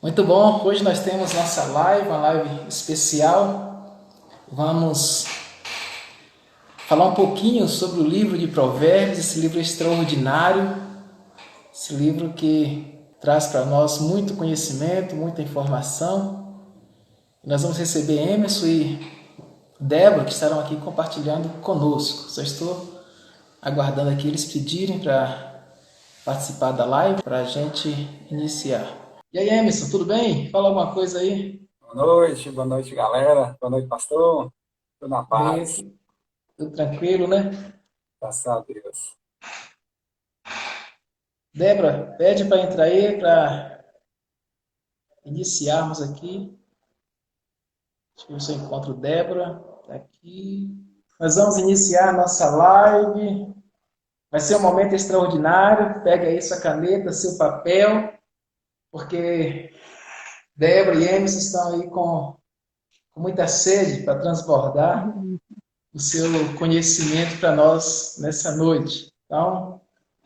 Muito bom, hoje nós temos nossa live, uma live especial. Vamos falar um pouquinho sobre o livro de Provérbios, esse livro extraordinário, esse livro que traz para nós muito conhecimento, muita informação. Nós vamos receber Emerson e Débora, que estarão aqui compartilhando conosco. Só estou aguardando aqui eles pedirem para participar da live, para a gente iniciar. E aí, Emerson, tudo bem? Fala alguma coisa aí. Boa noite, galera. Boa noite, pastor. Tudo na paz. Beleza, tudo tranquilo, né? Graças a Deus. Débora, pede para entrar aí para iniciarmos aqui. Deixa eu ver se eu encontro Débora. Tá aqui. Nós vamos iniciar a nossa live. Vai ser um momento extraordinário. Pega aí sua caneta, seu papel, porque Débora e Emerson estão aí com muita sede para transbordar o seu conhecimento para nós nessa noite. Então,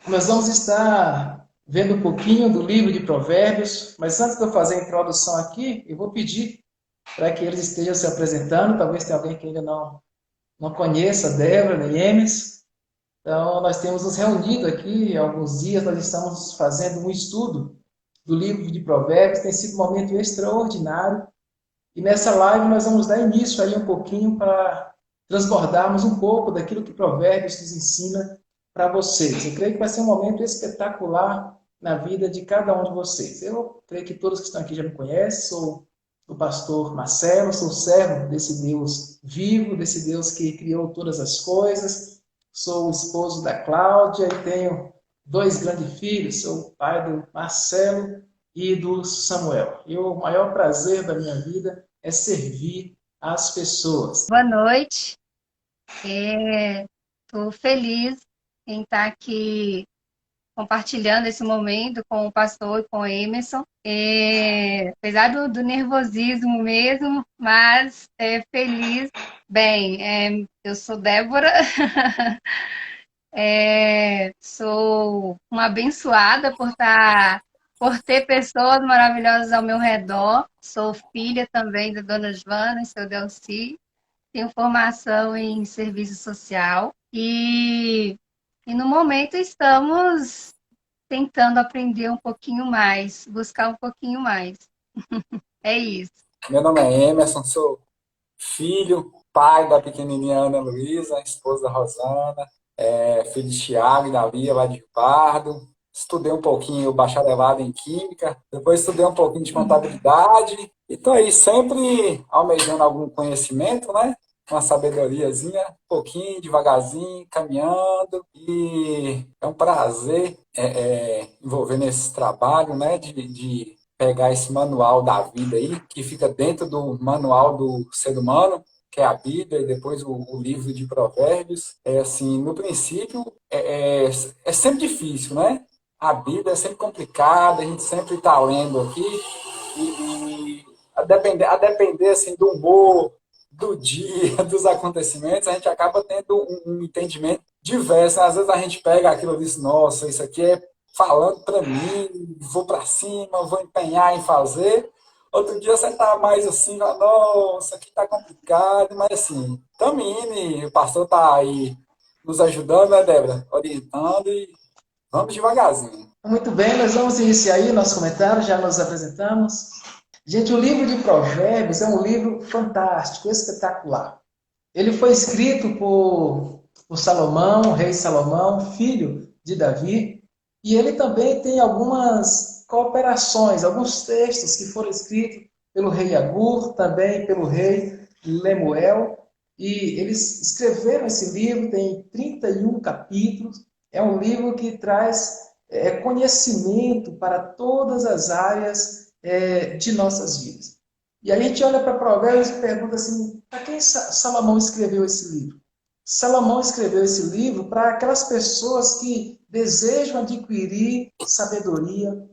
nós vamos estar vendo um pouquinho do livro de Provérbios, mas antes de eu fazer a introdução aqui, eu vou pedir para que eles estejam se apresentando. Talvez tenha alguém que ainda não conheça a Débora nem Emes. Então, nós temos nos reunido aqui há alguns dias, nós estamos fazendo um estudo do livro de Provérbios, tem sido um momento extraordinário. E nessa live nós vamos dar início aí um pouquinho para transbordarmos um pouco daquilo que Provérbios nos ensina para vocês. Eu creio que vai ser um momento espetacular na vida de cada um de vocês. Eu creio que todos que estão aqui já me conhecem, sou o pastor Marcelo, sou servo desse Deus vivo, desse Deus que criou todas as coisas, sou o esposo da Cláudia e tenho dois grandes filhos, sou o pai do Marcelo e do Samuel. E o maior prazer da minha vida é servir as pessoas. Boa noite. Estou feliz em estar aqui compartilhando esse momento com o pastor e com o Emerson. Apesar do nervosismo mesmo, mas feliz. Bem, eu sou Débora, sou uma abençoada por ter pessoas maravilhosas ao meu redor. Sou filha também da dona Joana e seu Delci. Tenho formação em serviço social e no momento estamos tentando aprender um pouquinho mais, buscar um pouquinho mais. É isso. Meu nome é Emerson, sou filho, pai da pequenininha Ana Luísa, esposa da Rosana, filho de Tiago e da Lia, lá de Rio Pardo. Estudei um pouquinho o bacharelado em Química, depois estudei um pouquinho de contabilidade. E estou aí sempre almejando algum conhecimento, né? Uma sabedoriazinha, um pouquinho, devagarzinho, caminhando. E é um prazer envolver nesse trabalho, né? De pegar esse manual da vida aí, que fica dentro do manual do ser humano, que é a Bíblia, e depois o livro de Provérbios. É assim, no princípio, é sempre difícil, né? A Bíblia é sempre complicada, a gente sempre está lendo aqui, e a depender assim, do humor, do dia, dos acontecimentos, a gente acaba tendo um entendimento diverso. Às vezes a gente pega aquilo e diz, nossa, isso aqui é falando para mim, vou para cima, vou empenhar em fazer. Outro dia você tá mais assim, nossa, isso aqui tá complicado, mas assim, estamos indo e o pastor tá aí nos ajudando, né, Débora? Orientando e vamos devagarzinho. Muito bem, nós vamos iniciar aí o nosso comentário, já nos apresentamos. Gente, o livro de Provérbios é um livro fantástico, espetacular. Ele foi escrito por Salomão, rei Salomão, filho de Davi, e ele também tem algumas cooperações, alguns textos que foram escritos pelo rei Agur, também pelo rei Lemuel, e eles escreveram esse livro, tem 31 capítulos, é um livro que traz conhecimento para todas as áreas de nossas vidas. E a gente olha para Provérbios e pergunta assim, para quem Salomão escreveu esse livro? Salomão escreveu esse livro para aquelas pessoas que desejam adquirir sabedoria,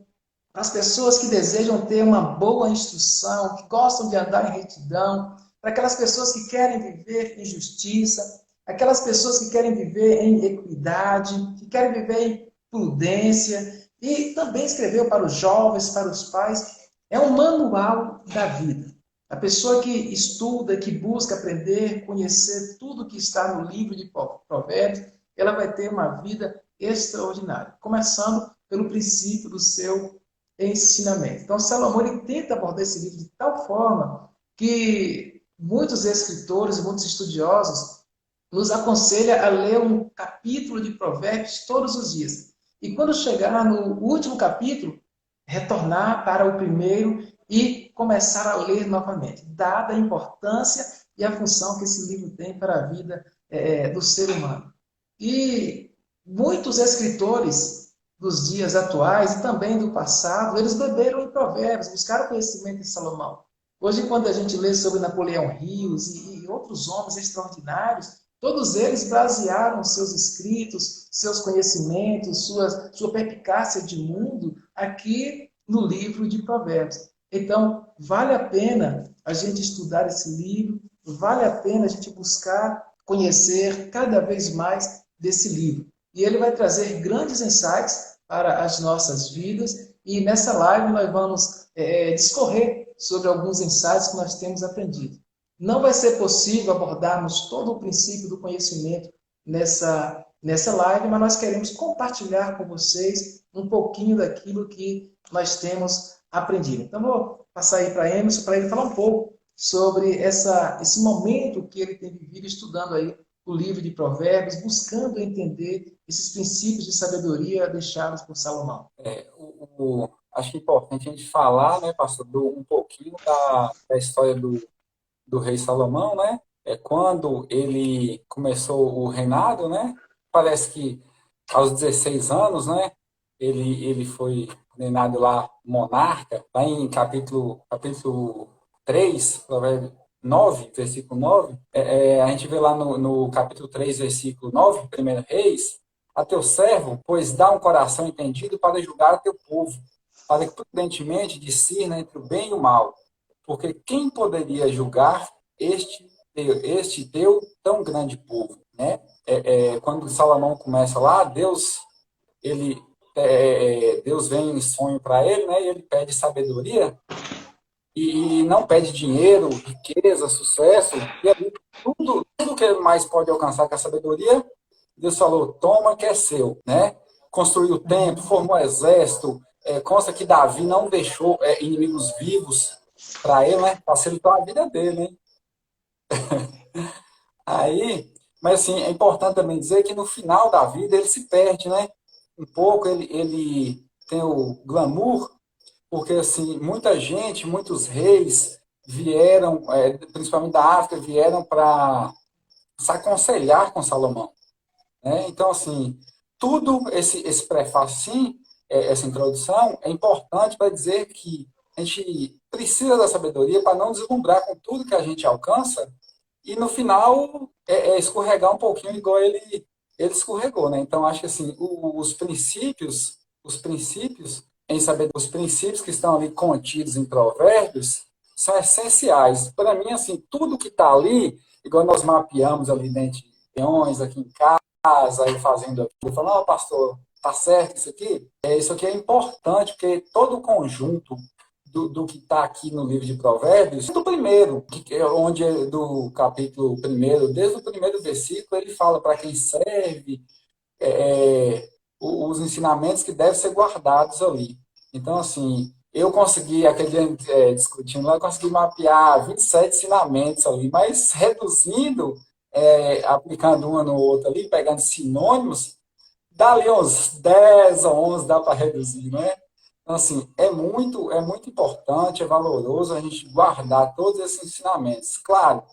para as pessoas que desejam ter uma boa instrução, que gostam de andar em retidão, para aquelas pessoas que querem viver em justiça, aquelas pessoas que querem viver em equidade, que querem viver em prudência, e também escreveu para os jovens, para os pais. É um manual da vida. A pessoa que estuda, que busca aprender, conhecer tudo que está no livro de Provérbios, ela vai ter uma vida extraordinária, começando pelo princípio do seu ensinamento. Então, Salomão ele tenta abordar esse livro de tal forma que muitos escritores e muitos estudiosos nos aconselham a ler um capítulo de Provérbios todos os dias. E quando chegar no último capítulo, retornar para o primeiro e começar a ler novamente, dada a importância e a função que esse livro tem para a vida do ser humano. E muitos escritores dos dias atuais e também do passado, eles beberam em Provérbios, buscaram conhecimento em Salomão. Hoje, quando a gente lê sobre Napoleão Rios e outros homens extraordinários, todos eles basearam seus escritos, seus conhecimentos, sua perspicácia de mundo aqui no livro de Provérbios. Então, vale a pena a gente estudar esse livro, vale a pena a gente buscar conhecer cada vez mais desse livro. E ele vai trazer grandes insights para as nossas vidas. E nessa live nós vamos discorrer sobre alguns insights que nós temos aprendido. Não vai ser possível abordarmos todo o princípio do conhecimento nessa live, mas nós queremos compartilhar com vocês um pouquinho daquilo que nós temos aprendido. Então, vou passar aí para Emerson, para ele falar um pouco sobre esse momento que ele tem vivido estudando aí o livro de Provérbios, buscando entender esses princípios de sabedoria deixados por Salomão. Acho que é importante a gente falar, né, pastor, um pouquinho da história do rei Salomão, né? Quando ele começou o reinado, né? Parece que aos 16 anos, né? Ele foi reinado lá monarca, lá em capítulo 3, provérbio 9, versículo 9, a gente vê lá no capítulo 3, versículo 9, 1 Reis, a teu servo, pois dá um coração entendido para julgar a teu povo, para que prudentemente discirna entre o bem e o mal. Porque quem poderia julgar este teu tão grande povo, né? Quando Salomão começa lá, Deus vem em sonho para ele, né? E ele pede sabedoria e não pede dinheiro, riqueza, sucesso. E ali, tudo que ele mais pode alcançar com a sabedoria, Deus falou, toma que é seu, né? Construiu o templo, formou exército. Consta que Davi não deixou inimigos vivos para ele, né? Facilitou a vida dele, né? Aí, mas assim, é importante também dizer que no final da vida ele se perde, né? Um pouco ele tem o glamour, porque assim, muita gente, muitos reis vieram, principalmente da África, vieram para se aconselhar com Salomão, né? Então, assim, tudo esse prefácio, sim, essa introdução, é importante para dizer que a gente precisa da sabedoria para não deslumbrar com tudo que a gente alcança e no final escorregar um pouquinho igual ele escorregou, né? Então acho que assim os princípios em saber os princípios que estão ali contidos em Provérbios são essenciais. Para mim assim tudo que está ali, igual nós mapeamos ali dentro de peões aqui em casa, aí fazendo aquilo, falando, não, pastor, tá certo isso aqui é importante porque todo o conjunto do que está aqui no livro de Provérbios, do primeiro, onde do capítulo 1, desde o primeiro versículo, ele fala para quem serve, os ensinamentos que devem ser guardados ali. Então, assim, eu consegui, aquele dia discutindo lá, eu consegui mapear 27 ensinamentos ali, mas reduzindo, aplicando um no outro ali, pegando sinônimos, dá ali uns 10 ou 11, dá para reduzir, não é? Então, assim, é muito importante, é valoroso a gente guardar todos esses ensinamentos. Claro,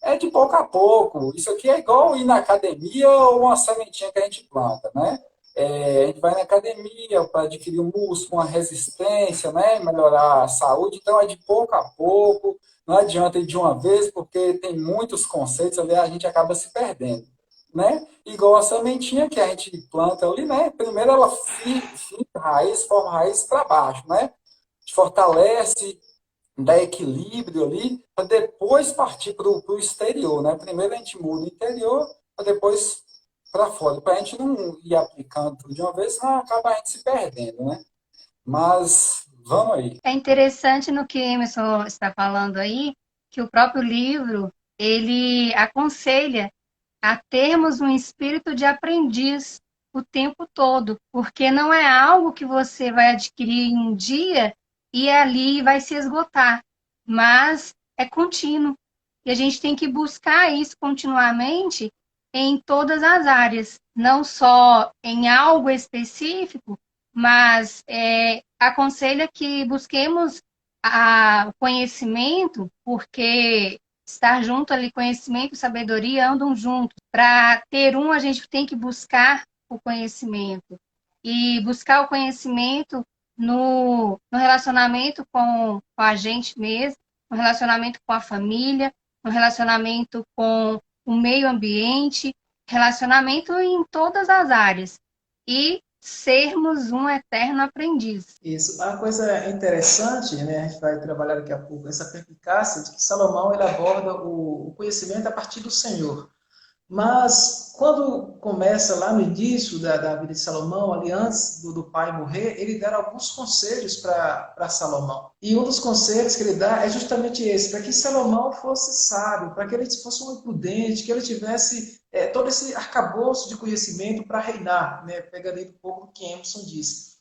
é de pouco a pouco. Isso aqui é igual ir na academia ou uma sementinha que a gente planta, né? A gente vai na academia para adquirir um músculo, uma resistência, né? Melhorar a saúde. Então, é de pouco a pouco. Não adianta ir de uma vez, porque tem muitos conceitos ali, a gente acaba se perdendo, né? Igual a sementinha que a gente planta ali, né? Primeiro ela fica raiz, forma raiz para baixo, né? Fortalece, dá equilíbrio ali, para depois partir para o exterior, né? Primeiro a gente muda o interior, para depois para fora. Para a gente não ir aplicando tudo de uma vez, senão acaba a gente se perdendo, né? Mas Vamos aí. É interessante no que Emerson está falando aí, que o próprio livro, ele aconselha a termos um espírito de aprendiz o tempo todo, porque não é algo que você vai adquirir em um dia e ali vai se esgotar, mas é contínuo. E a gente tem que buscar isso continuamente em todas as áreas, não só em algo específico, mas aconselha que busquemos o conhecimento, porque estar junto ali, conhecimento e sabedoria andam juntos. Para ter um, a gente tem que buscar o conhecimento. E buscar o conhecimento no relacionamento com a gente mesmo, no relacionamento com a família, no relacionamento com o meio ambiente, relacionamento em todas as áreas. E sermos um eterno aprendiz. Isso. A coisa interessante, né, a gente vai trabalhar daqui a pouco, essa perspicácia de que Salomão ele aborda o conhecimento a partir do Senhor. Mas quando começa lá no início da vida de Salomão, ali antes do pai morrer, ele dá alguns conselhos para Salomão. E um dos conselhos que ele dá é justamente esse, para que Salomão fosse sábio, para que ele fosse um prudente, que ele tivesse todo esse arcabouço de conhecimento para reinar, né? Pegando aí um pouco do que Emerson disse.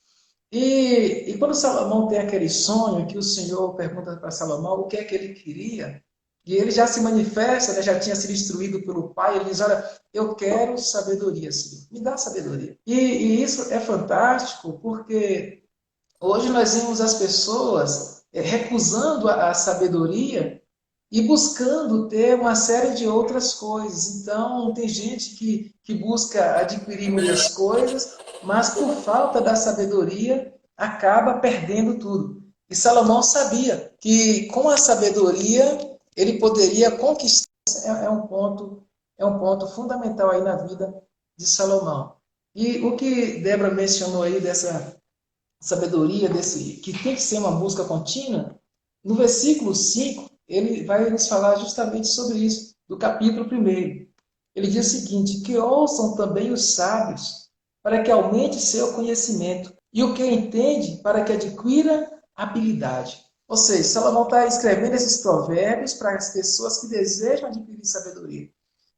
E quando Salomão tem aquele sonho que o Senhor pergunta para Salomão o que é que ele queria, e ele já se manifesta, né, já tinha sido instruído pelo pai, ele diz, olha, eu quero sabedoria, Senhor, me dá sabedoria. E isso é fantástico, porque hoje nós vemos as pessoas recusando a sabedoria e buscando ter uma série de outras coisas. Então, tem gente que busca adquirir muitas coisas, mas por falta da sabedoria acaba perdendo tudo. E Salomão sabia que com a sabedoria ele poderia conquistar. É um ponto fundamental aí na vida de Salomão. E o que Débora mencionou aí dessa sabedoria, desse que tem que ser uma busca contínua, no versículo 5 ele vai nos falar justamente sobre isso, do capítulo 1. Ele diz o seguinte, que ouçam também os sábios, para que aumente seu conhecimento, e o que entende, para que adquira habilidade. Ou seja, Salomão está escrevendo esses provérbios para as pessoas que desejam adquirir sabedoria.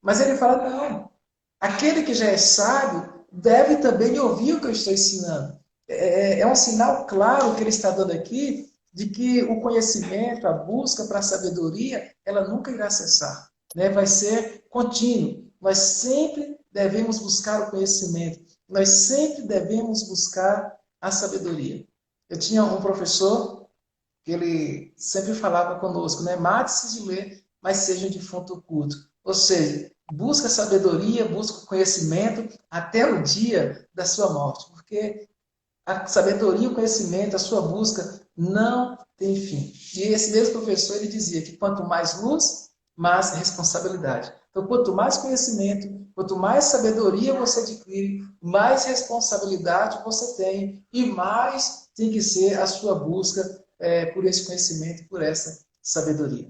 Mas ele fala, não, aquele que já é sábio deve também ouvir o que eu estou ensinando. É um sinal claro que ele está dando aqui de que o conhecimento, a busca para a sabedoria, ela nunca irá cessar, né? Vai ser contínuo. Nós sempre devemos buscar o conhecimento, nós sempre devemos buscar a sabedoria. Eu tinha um professor que ele sempre falava conosco, né? Mate-se de ler, mas seja um defunto oculto. Ou seja, busca sabedoria, busca conhecimento até o dia da sua morte, porque a sabedoria, o conhecimento, a sua busca não tem fim. E esse mesmo professor ele dizia que quanto mais luz, mais responsabilidade. Então, quanto mais conhecimento, quanto mais sabedoria você adquire, mais responsabilidade você tem e mais tem que ser a sua busca por esse conhecimento, por essa sabedoria.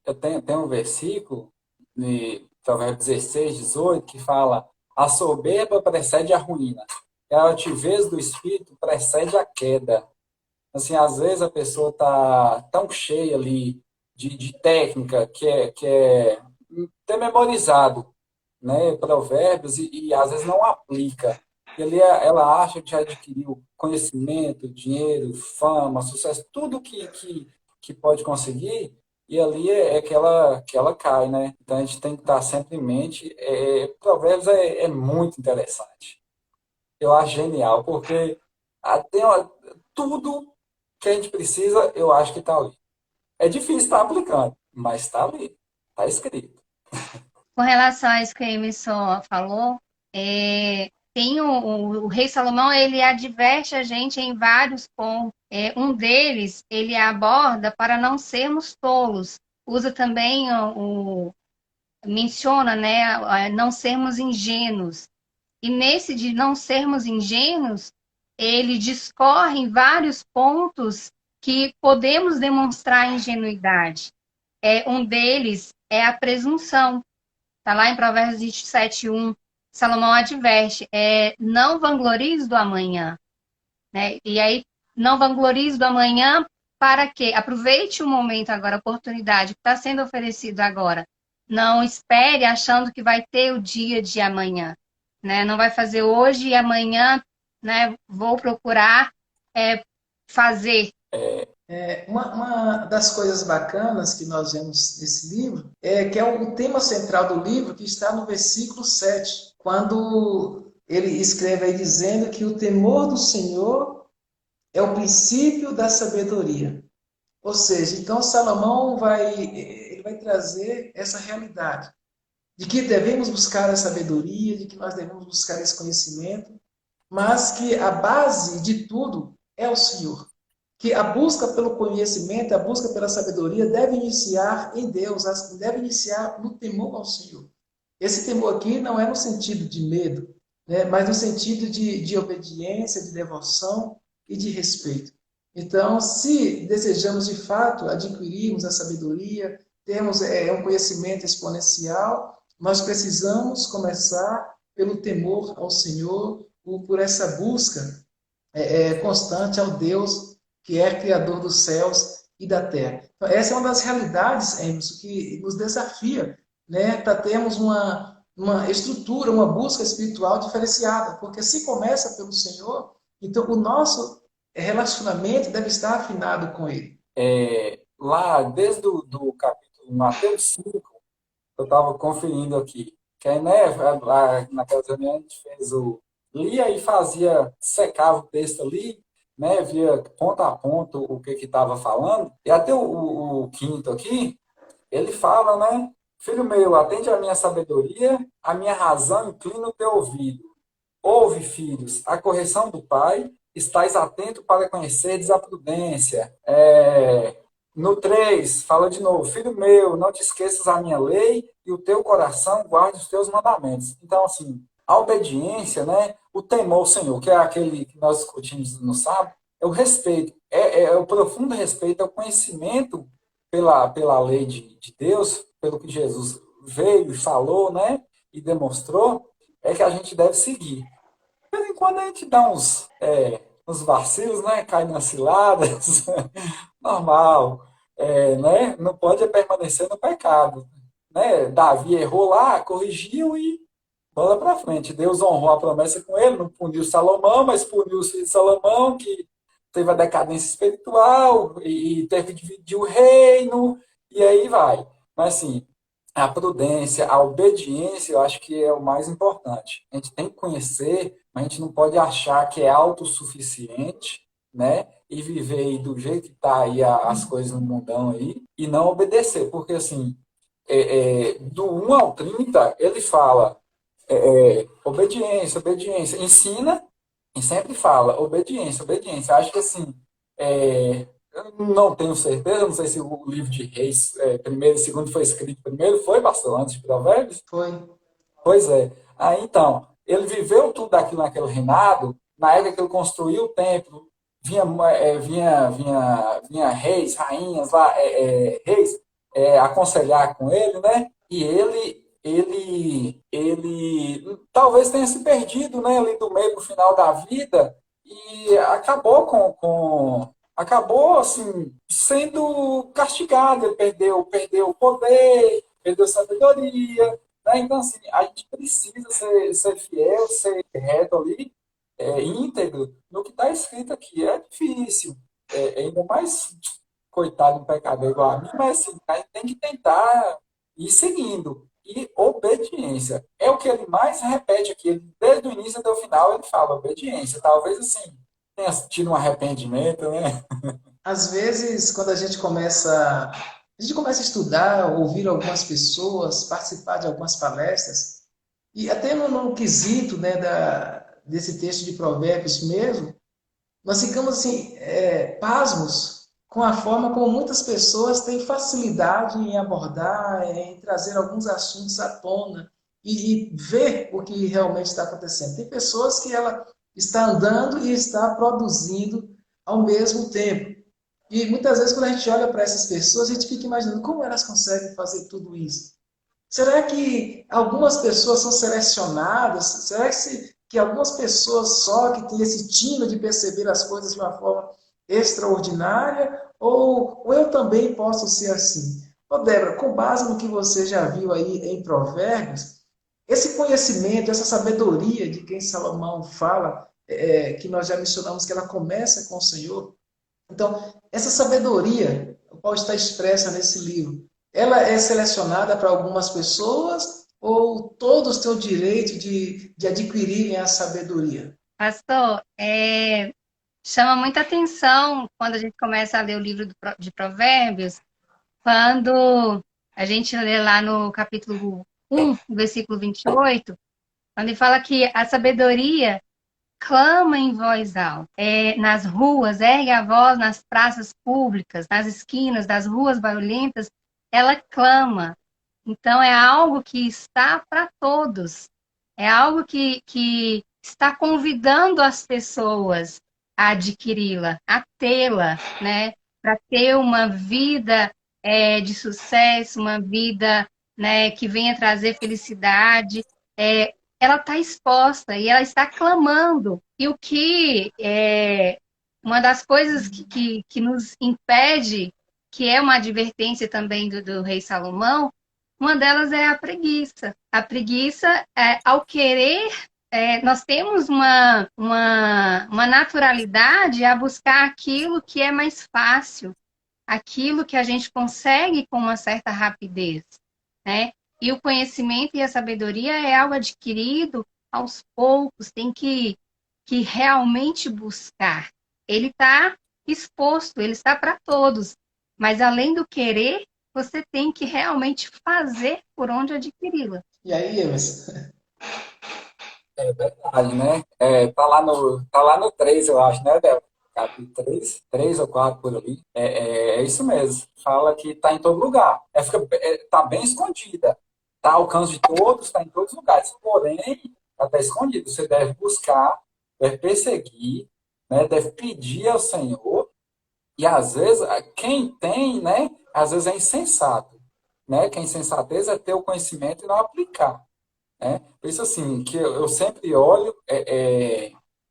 Eu tenho um versículo, de Provérbios 16, 18, que fala: a soberba precede a ruína, e a altivez do espírito precede a queda. Assim, às vezes a pessoa está tão cheia ali de técnica que é até memorizado, né, provérbios e às vezes não aplica. E ali ela acha que já adquiriu conhecimento, dinheiro, fama, sucesso, tudo que pode conseguir, e ali é que ela cai, né? Então a gente tem que estar sempre em mente. Provérbios é muito interessante. Eu acho genial, porque até tudo que a gente precisa, eu acho que está ali. É difícil estar aplicando, mas está ali, está escrito. Com relação a isso que a Emerson falou, tem o rei Salomão, ele adverte a gente em vários pontos. Um deles, ele aborda para não sermos tolos. Usa também menciona, né, não sermos ingênuos. E nesse de não sermos ingênuos, ele discorre em vários pontos que podemos demonstrar ingenuidade. Um deles é a presunção. Está lá em Provérbios 27:1. Salomão adverte, não vanglories do amanhã. Né? E aí Não vanglorize do amanhã, para que aproveite o momento agora, a oportunidade que está sendo oferecida agora. Não espere achando que vai ter o dia de amanhã, né? Não vai fazer hoje e amanhã, né? Vou procurar fazer. Uma das coisas bacanas que nós vemos nesse livro é que é o tema central do livro que está no versículo 7, quando ele escreve aí dizendo que o temor do Senhor é o princípio da sabedoria. Ou seja, então Salomão ele vai trazer essa realidade de que devemos buscar a sabedoria, de que nós devemos buscar esse conhecimento, mas que a base de tudo é o Senhor. Que a busca pelo conhecimento, a busca pela sabedoria deve iniciar em Deus, deve iniciar no temor ao Senhor. Esse temor aqui não é no sentido de medo, né, mas no sentido de obediência, de devoção e de respeito. Então, se desejamos de fato adquirirmos a sabedoria, termos um conhecimento exponencial, nós precisamos começar pelo temor ao Senhor, por essa busca constante ao Deus que é Criador dos céus e da terra. Então, essa é uma das realidades, Emerson, que nos desafia, né, para termos uma estrutura, uma busca espiritual diferenciada, porque se começa pelo Senhor, então o nosso relacionamento deve estar afinado com Ele. Lá, desde do capítulo Mateus 5, eu estava conferindo aqui, que aí, né, naquela reunião a gente lia e fazia, secava o texto ali, né, via ponto a ponto o que estava falando, e até o quinto aqui, ele fala, né, filho meu, atende a minha sabedoria, a minha razão inclina o teu ouvido. Ouve, filhos, a correção do pai, estais atento para conheceres a prudência. No 3 fala de novo, filho meu, não te esqueças a minha lei e o teu coração guarde os teus mandamentos. Então, assim, a obediência, né, o temor ao Senhor, que é aquele que nós discutimos no sábado, é o respeito, é o profundo respeito, é o conhecimento pela lei de Deus, pelo que Jesus veio, falou, né, e demonstrou, é que a gente deve seguir. De vez em quando a gente dá uns vacilos, né, cai nas ciladas, normal, né, não pode permanecer no pecado. Né? Davi errou lá, corrigiu e bola para frente. Deus honrou a promessa com ele, não puniu Salomão, mas puniu os filhos de Salomão, que teve a decadência espiritual e teve que dividir o reino, e aí vai. Mas, assim, a prudência, a obediência, eu acho que é o mais importante. A gente tem que conhecer, mas a gente não pode achar que é autossuficiente, né? E viver aí do jeito que está aí as coisas no mundão aí, e não obedecer. Porque, assim, do 1 ao 30, ele fala obediência, obediência. Ensina e sempre fala obediência, obediência. Acho que, assim, eu não tenho certeza, não sei se o livro de Reis, primeiro e segundo, foi escrito primeiro, foi, pastor, antes de Provérbios? Foi. Pois é. Aí, então, ele viveu tudo aquilo naquele reinado, na época que ele construiu o templo, vinha reis, rainhas lá, reis, aconselhar com ele, né? E ele talvez tenha se perdido, né, ali do meio para o final da vida e acabou assim sendo castigado. Ele perdeu o poder, perdeu a sabedoria, né? Então, assim, a gente precisa ser fiel, ser reto ali, íntegro no que está escrito aqui. É difícil, ainda mais coitado do pecador igual a mim, mas assim, a gente tem que tentar ir seguindo. E obediência. É o que ele mais repete aqui. Desde o início até o final, ele fala obediência. Talvez assim, tenha tido um arrependimento, né? Às vezes, quando a gente começa a estudar, ouvir algumas pessoas, participar de algumas palestras, e até no quesito, né, desse texto de Provérbios mesmo, nós ficamos assim, pasmos com a forma como muitas pessoas têm facilidade em abordar, em trazer alguns assuntos à tona e ver o que realmente está acontecendo. Tem pessoas que ela está andando e está produzindo ao mesmo tempo. E muitas vezes, quando a gente olha para essas pessoas, a gente fica imaginando como elas conseguem fazer tudo isso. Será que algumas pessoas são selecionadas? Será que algumas pessoas só que têm esse tino de perceber as coisas de uma forma extraordinária, ou eu também posso ser assim? Ô, Débora, com base no que você já viu aí em Provérbios, esse conhecimento, essa sabedoria de quem Salomão fala, que nós já mencionamos que ela começa com o Senhor. Então, essa sabedoria, a qual está expressa nesse livro, ela é selecionada para algumas pessoas ou todos têm o direito de adquirirem a sabedoria? Pastor, chama muita atenção quando a gente começa a ler o livro de Provérbios, quando a gente lê lá no capítulo 1, versículo 28, quando ele fala que a sabedoria clama em voz alta, nas ruas, ergue a voz nas praças públicas, nas esquinas das ruas barulhentas, ela clama. Então, é algo que está para todos, é algo que está convidando as pessoas a adquiri-la, a tê-la, né? Para ter uma vida de sucesso, uma vida, né, que venha trazer felicidade. Ela está exposta e ela está clamando. E o que uma das coisas que nos impede, que é uma advertência também do rei Salomão, uma delas é a preguiça. A preguiça, ao querer, nós temos uma naturalidade a buscar aquilo que é mais fácil, aquilo que a gente consegue com uma certa rapidez, né? E o conhecimento e a sabedoria é algo adquirido aos poucos, tem que realmente buscar. Ele está exposto, ele está para todos, mas além do querer, você tem que realmente fazer por onde adquiri-la. E aí, Emerson? É verdade, né? Tá lá no 3 eu acho, né, Del? Capítulo 3 ou 4 por ali. É isso mesmo. Fala que tá em todo lugar. Tá bem escondida. Tá ao alcance de todos, tá em todos os lugares. Porém, ela tá escondida. Você deve buscar, deve perseguir, né? Deve pedir ao Senhor. E às vezes, quem tem, né? Às vezes é insensato, né? Que a insensatez é ter o conhecimento e não aplicar, né? Por isso, assim, que eu sempre olho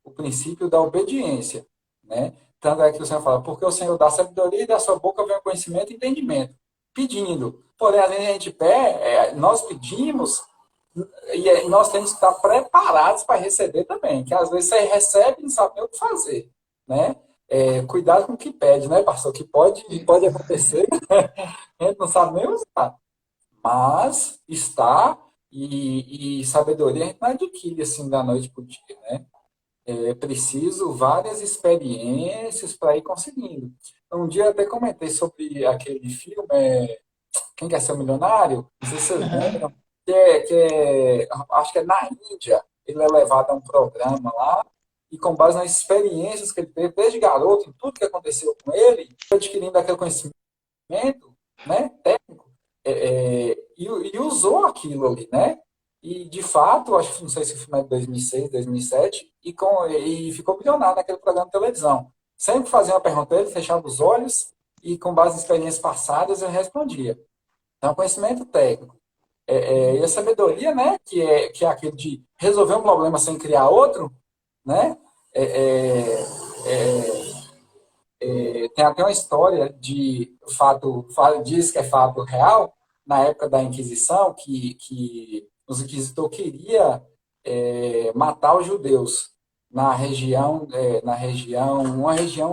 o princípio da obediência, né? Tanto é que o Senhor fala, porque o Senhor dá sabedoria e da sua boca vem o conhecimento e entendimento. Pedindo. Porém, às vezes a gente pede, nós pedimos e nós temos que estar preparados para receber também, que às vezes você recebe e não sabe nem o que fazer, né? Cuidado com o que pede, né, pastor? Que pode acontecer, a gente não sabe nem usar. Mas está, e sabedoria a gente não adquire assim da noite para o dia, né? É preciso várias experiências para ir conseguindo. Um dia eu até comentei sobre aquele filme, Quem Quer Ser um Milionário? Não sei se vocês lembram, acho que é na Índia. Ele é levado a um programa lá, e com base nas experiências que ele teve desde garoto, em tudo que aconteceu com ele, adquirindo aquele conhecimento, né, técnico, e usou aquilo ali, né? E, de fato, acho que não sei se o filme é de 2006, 2007, e ficou milionário naquele programa de televisão. Sempre fazia uma pergunta, ele fechava os olhos e, com base em experiências passadas, ele respondia. Então, conhecimento técnico. E a sabedoria, né, que é aquele de resolver um problema sem criar outro, né? Tem até uma história de diz que é fato real, na época da Inquisição, que os inquisitores queriam matar os judeus uma região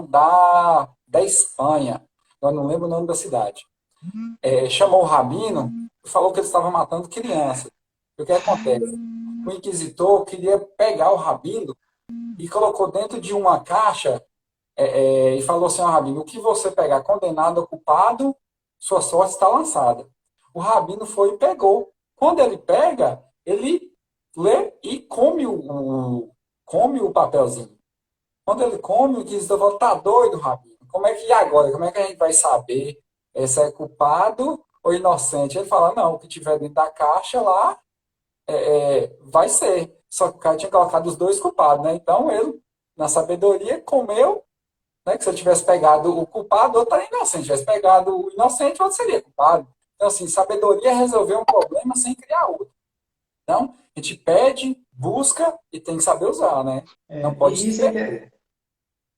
da Espanha, eu não lembro o nome da cidade. Chamou o rabino e falou que eles estavam matando crianças. E o que acontece? O inquisitor queria pegar o rabino e colocou dentro de uma caixa e falou assim ao rabino, o que você pegar condenado ou culpado, sua sorte está lançada. O rabino foi e pegou. Quando ele pega, ele lê e come o papelzinho. Quando ele come, o inquisitor fala, tá doido, rabino? Como é que agora? Como é que a gente vai saber se é culpado ou inocente? Ele fala, não, o que tiver dentro da caixa lá vai ser. Só que o cara tinha colocado os dois culpados, né? Então ele, na sabedoria, comeu, né? Que se ele tivesse pegado o culpado, outro era inocente. Se tivesse pegado o inocente, outro seria culpado. Então, assim, sabedoria é resolver um problema sem criar outro. Então, a gente pede, busca e tem que saber usar, né? Não pode E se isso é, perder.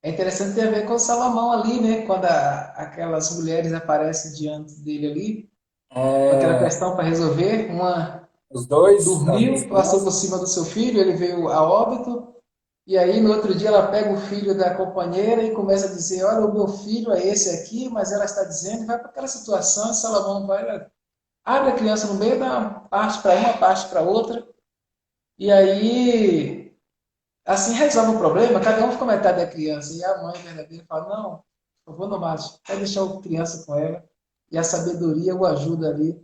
É interessante ter a ver com Salomão ali, né? Quando aquelas mulheres aparecem diante dele ali, com aquela É, questão para resolver. Uma os dois, as duas dormiu, passou por crianças. cima do seu filho, ele veio a óbito, e aí no outro dia ela pega o filho da companheira e começa a dizer: Olha, o meu filho é esse aqui, mas ela está dizendo, vai para aquela situação, e Salomão vai, abre a criança no meio, dá uma parte para uma, parte para outra, e aí assim resolve o problema, cada um fica metade da criança. E a mãe verdadeira fala: Não, eu vou no máximo, vai deixar a criança com ela, e a sabedoria o ajuda ali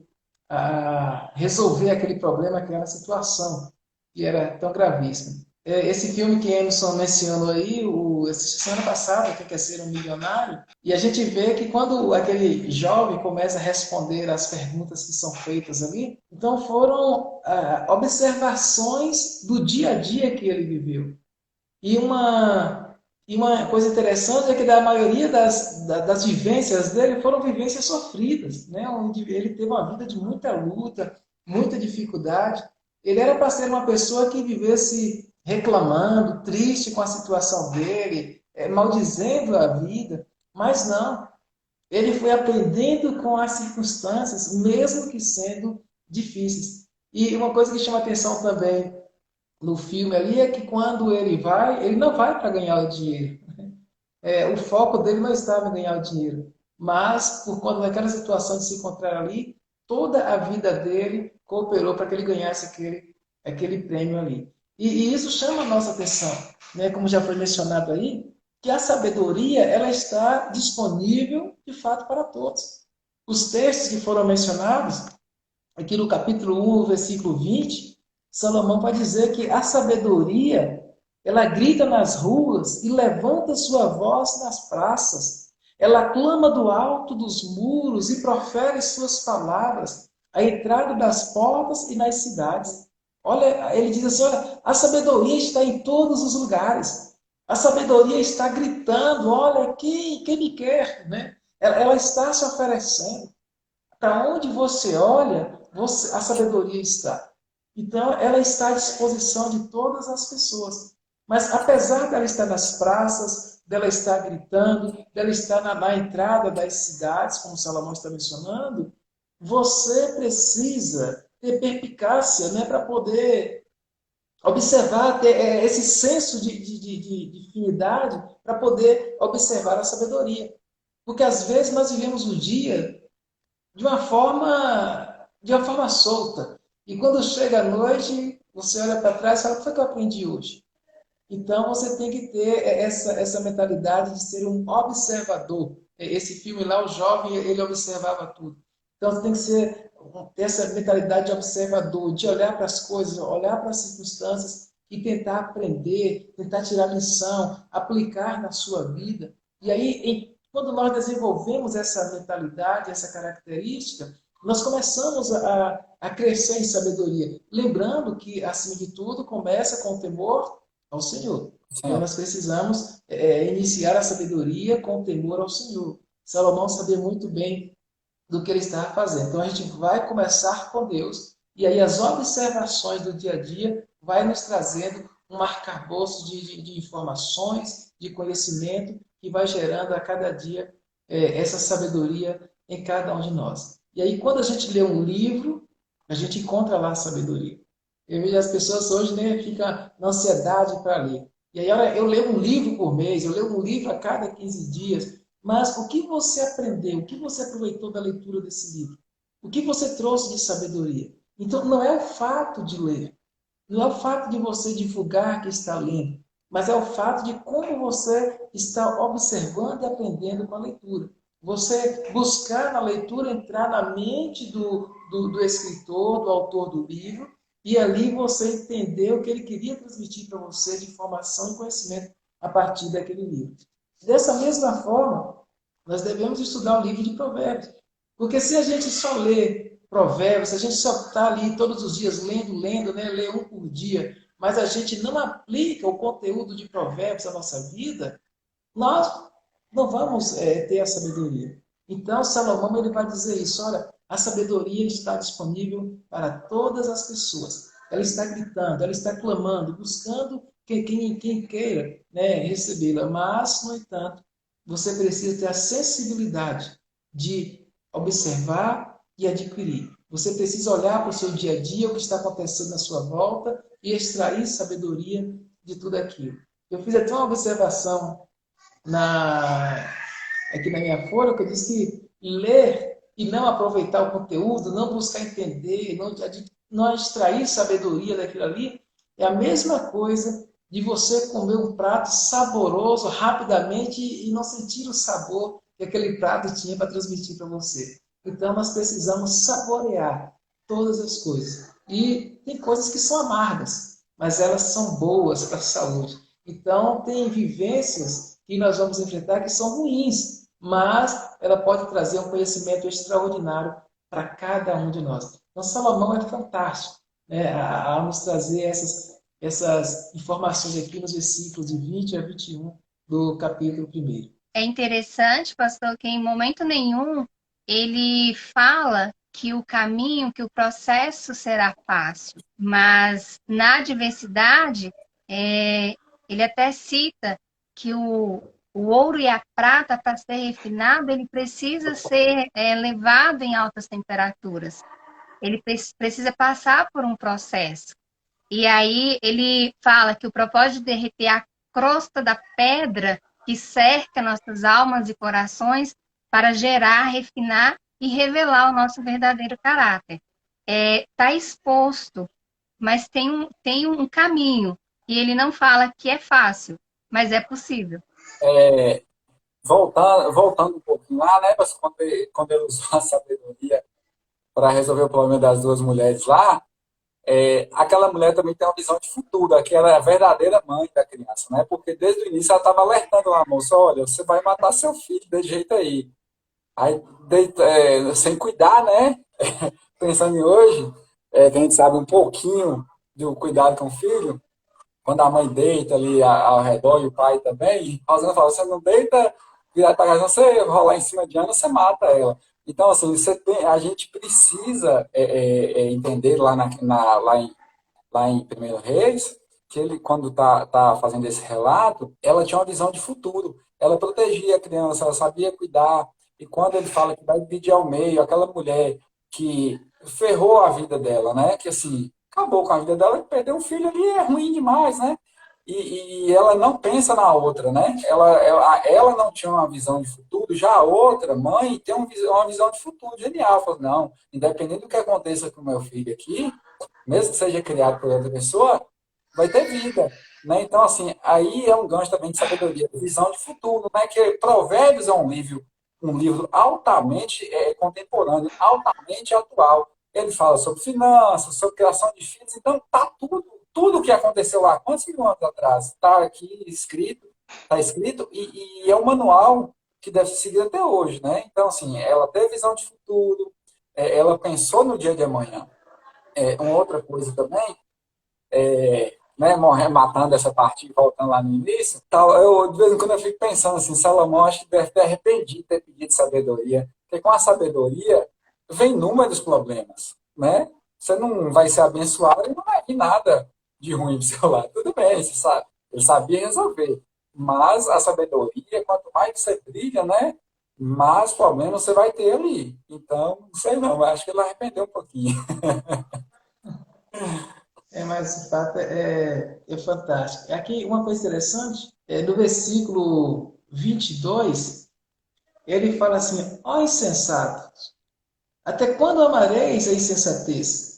a resolver aquele problema, aquela situação que era tão gravíssima. Esse filme que Emerson mencionou aí, assisti semana passada, que quer ser um milionário, e a gente vê que quando aquele jovem começa a responder às perguntas que são feitas ali, então foram observações do dia a dia que ele viveu. E uma coisa interessante é que da maioria das vivências dele foram vivências sofridas, né? Onde ele teve uma vida de muita luta, muita dificuldade. Ele era para ser uma pessoa que vivesse reclamando, triste com a situação dele, maldizendo a vida, mas não. Ele foi aprendendo com as circunstâncias, mesmo que sendo difíceis. E uma coisa que chama atenção também no filme ali é que quando ele não vai para ganhar o dinheiro. O foco dele não estava em ganhar o dinheiro, mas por conta daquela situação de se encontrar ali, toda a vida dele cooperou para que ele ganhasse aquele prêmio ali. E isso chama a nossa atenção, né? Como já foi mencionado aí, que a sabedoria ela está disponível de fato para todos. Os textos que foram mencionados aqui no capítulo 1, versículo 20, Salomão vai dizer que a sabedoria, ela grita nas ruas e levanta sua voz nas praças. Ela clama do alto dos muros e profere suas palavras à entrada das portas e nas cidades. Olha, ele diz assim, olha, a sabedoria está em todos os lugares. A sabedoria está gritando, olha, quem me quer, né? Ela está se oferecendo. Para onde você olha, a sabedoria está. Então, ela está à disposição de todas as pessoas. Mas, apesar dela estar nas praças, dela estar gritando, dela estar na entrada das cidades, como Salomão está mencionando, você precisa ter perspicácia, né, para poder observar, ter esse senso de finidade, para poder observar a sabedoria. Porque, às vezes, nós vivemos o dia de uma forma solta. E quando chega a noite, você olha para trás e fala: o que foi que eu aprendi hoje? Então você tem que ter essa mentalidade de ser um observador. Esse filme lá, o jovem, ele observava tudo. Então você tem que ter essa mentalidade de observador, de olhar para as coisas, olhar para as circunstâncias e tentar aprender, tentar tirar lição, aplicar na sua vida. E aí, quando nós desenvolvemos essa mentalidade, essa característica, nós começamos a crescer em sabedoria. Lembrando que, acima de tudo, começa com o temor ao Senhor. Então Senhor. nós precisamos iniciar a sabedoria com temor ao Senhor. Salomão sabia muito bem do que ele estava fazendo. Então a gente vai começar com Deus e aí as observações do dia a dia vai nos trazendo um arcabouço de informações, de conhecimento que vai gerando a cada dia essa sabedoria em cada um de nós. E aí quando a gente lê um livro, a gente encontra lá a sabedoria. Eu vejo as pessoas hoje, né, ficam na ansiedade para ler. E aí, olha, eu leio um livro por mês, eu leio um livro a cada 15 dias. Mas o que você aprendeu? O que você aproveitou da leitura desse livro? O que você trouxe de sabedoria? Então, não é o fato de ler, não é o fato de você divulgar que está lendo, mas é o fato de como você está observando e aprendendo com a leitura. Você buscar na leitura entrar na mente do escritor, do autor do livro, e ali você entender o que ele queria transmitir para você de informação e conhecimento a partir daquele livro. Dessa mesma forma, nós devemos estudar o livro de Provérbios. Porque se a gente só lê Provérbios, se a gente só está ali todos os dias lendo, né, lê um por dia, mas a gente não aplica o conteúdo de Provérbios à nossa vida, nós não vamos ter a sabedoria. Então, Salomão ele vai dizer isso: olha, a sabedoria está disponível para todas as pessoas. Ela está gritando, ela está clamando, buscando quem queira, né, recebê-la, mas, no entanto, você precisa ter a sensibilidade de observar e adquirir. Você precisa olhar para o seu dia a dia, o que está acontecendo na sua volta e extrair sabedoria de tudo aquilo. Eu fiz até uma observação na, aqui na minha folha, que eu disse que ler e não aproveitar o conteúdo, não buscar entender, não extrair sabedoria daquilo ali, é a mesma coisa de você comer um prato saboroso rapidamente e não sentir o sabor que aquele prato tinha para transmitir para você. Então, nós precisamos saborear todas as coisas. E tem coisas que são amargas, mas elas são boas para a saúde. Então, tem vivências que nós vamos enfrentar que são ruins, mas ela pode trazer um conhecimento extraordinário para cada um de nós. Então, Salomão é fantástico, né, a nos trazer essas informações aqui nos versículos de 20 a 21 do capítulo 1. É interessante, pastor, que em momento nenhum ele fala que o caminho, que o processo será fácil, mas na adversidade, ele até cita que o ouro e a prata, para ser refinado, ele precisa ser levado em altas temperaturas. Ele precisa passar por um processo. E aí ele fala que o propósito de derreter a crosta da pedra que cerca nossas almas e corações para gerar, refinar e revelar o nosso verdadeiro caráter. Está exposto, mas tem um caminho. E ele não fala que é fácil, mas é possível. Voltando um pouquinho lá, né? Mas quando ele usou a sabedoria para resolver o problema das duas mulheres lá, aquela mulher também tem uma visão de futuro, que ela é a verdadeira mãe da criança, né? Porque desde o início ela estava alertando a moça, olha, você vai matar seu filho desse jeito aí. Aí, sem cuidar, né? Pensando em hoje, que a gente sabe um pouquinho do cuidado com o filho, quando a mãe deita ali ao redor e o pai também, a Rosana fala, você não deita, virar para casa, você rolar em cima de Ana, você mata ela. Então, assim, a gente precisa entender lá em Primeiro Reis, que ele, quando tá fazendo esse relato, ela tinha uma visão de futuro. Ela protegia a criança, ela sabia cuidar. E quando ele fala que vai dividir ao meio, aquela mulher que ferrou a vida dela, né? Que assim, acabou com a vida dela, perdeu um filho ali é ruim demais, né? E ela não pensa na outra, né? Ela não tinha uma visão de futuro, já a outra, mãe, tem uma visão de futuro genial. Falou, não, independente do que aconteça com o meu filho aqui, mesmo que seja criado por outra pessoa, vai ter vida. Né? Então, assim, aí é um gancho também de sabedoria, visão de futuro, né? Que Provérbios é um livro altamente contemporâneo, altamente atual. Ele fala sobre finanças, sobre criação de filhos, então tá tudo o que aconteceu lá, quantos mil anos atrás, está aqui escrito, e é um manual que deve ser seguido até hoje, né? Então, assim, ela teve visão de futuro, ela pensou no dia de amanhã. Uma outra coisa também, né, matando essa parte, voltando lá no início, tal, de vez em quando eu fico pensando assim, Salomão acho que deve ter arrependido de ter pedido sabedoria, porque com a sabedoria vem inúmeros problemas, né? Você não vai ser abençoado e não vai vir nada de ruim do seu lado. Tudo bem, você sabe, ele sabia resolver, mas a sabedoria, quanto mais você brilha, né, mais problemas você vai ter ali. Então, não sei não, acho que ele arrependeu um pouquinho. Mas de fato é fantástico. Aqui uma coisa interessante, no versículo 22, ele fala assim: ó insensatos, até quando amareis a insensatez?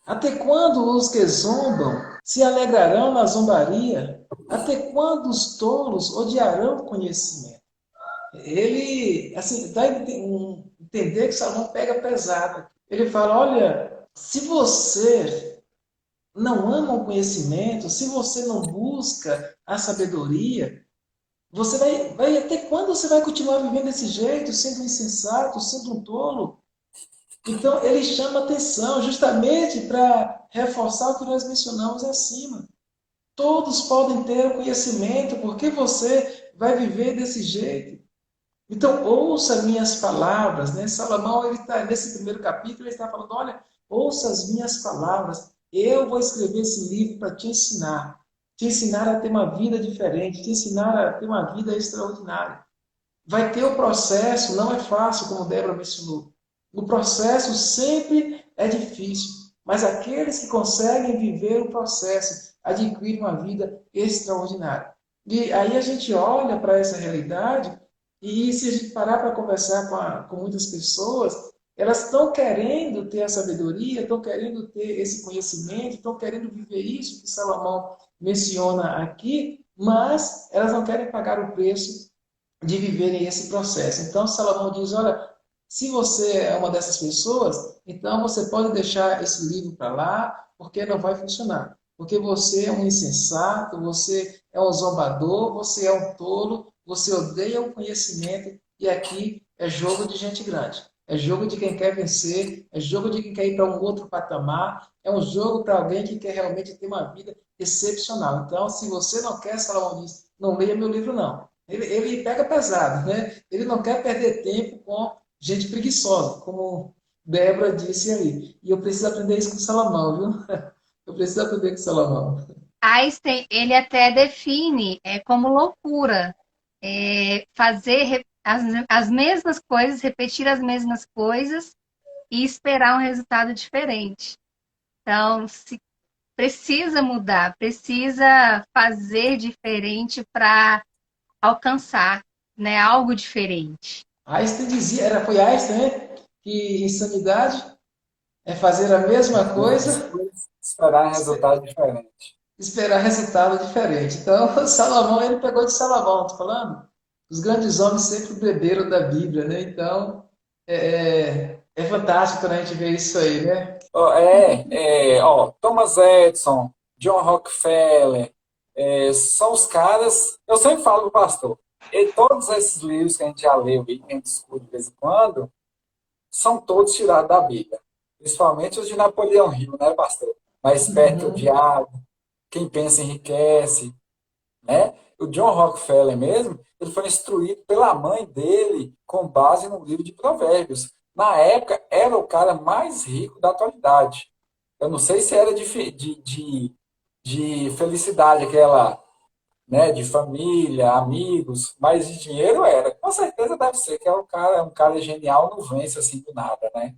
Até quando os que zombam se alegrarão na zombaria? Até quando os tolos odiarão o conhecimento? Ele, assim, dá a entender que Salomão pega pesado. Ele fala: olha, se você não ama o conhecimento, se você não busca a sabedoria, você vai até quando você vai continuar vivendo desse jeito, sendo insensato, sendo um tolo? Então, ele chama atenção justamente para reforçar o que nós mencionamos acima. Todos podem ter o conhecimento, porque você vai viver desse jeito. Então, ouça minhas palavras, né? Salomão, ele está nesse primeiro capítulo, ele está falando: olha, ouça as minhas palavras. Eu vou escrever esse livro para te te ensinar a ter uma vida diferente, te ensinar a ter uma vida extraordinária. Vai ter o processo, não é fácil, como Débora mencionou. O processo sempre é difícil, mas aqueles que conseguem viver o processo adquirem uma vida extraordinária. E aí a gente olha para essa realidade e se a gente parar para conversar com muitas pessoas, elas estão querendo ter a sabedoria, estão querendo ter esse conhecimento, estão querendo viver isso que Salomão menciona aqui, mas elas não querem pagar o preço de viverem esse processo. Então, Salomão diz: olha, se você é uma dessas pessoas, então você pode deixar esse livro para lá, porque não vai funcionar. Porque você é um insensato, você é um zombador, você é um tolo, você odeia o conhecimento, e aqui é jogo de gente grande. É jogo de quem quer vencer, é jogo de quem quer ir para um outro patamar, é um jogo para alguém que quer realmente ter uma vida excepcional. Então, se você não quer, Salomão diz, não leia meu livro, não. Ele pega pesado, né? Ele não quer perder tempo com gente preguiçosa, como Débora disse ali. E eu preciso aprender isso com Salomão, viu? Eu preciso aprender com Salomão. Einstein, ele até define como loucura fazer as mesmas coisas, repetir as mesmas coisas e esperar um resultado diferente. Então, se precisa mudar, precisa fazer diferente para alcançar, né, algo diferente. Einstein dizia, foi Einstein, né? Que insanidade é fazer a mesma coisa, Esperar resultado diferente. esperar resultado diferente. Então, Salomão, ele pegou de Salomão, tô falando? Os grandes homens sempre beberam da Bíblia, né? Então, é fantástico quando a gente vê isso aí, né? Thomas Edison, John Rockefeller, são os caras. Eu sempre falo para o pastor, e todos esses livros que a gente já leu e que a gente discute de vez em quando, são todos tirados da Bíblia. Principalmente os de Napoleão Hill, né, pastor? Mais esperto que o Uhum. diabo, quem pensa enriquece, né? O John Rockefeller mesmo, ele foi instruído pela mãe dele com base no livro de Provérbios. Na época, era o cara mais rico da atualidade. Eu não sei se era de felicidade, aquela, né, de família, amigos, mas de dinheiro era. Com certeza deve ser que é um cara genial, não vence assim do nada, né?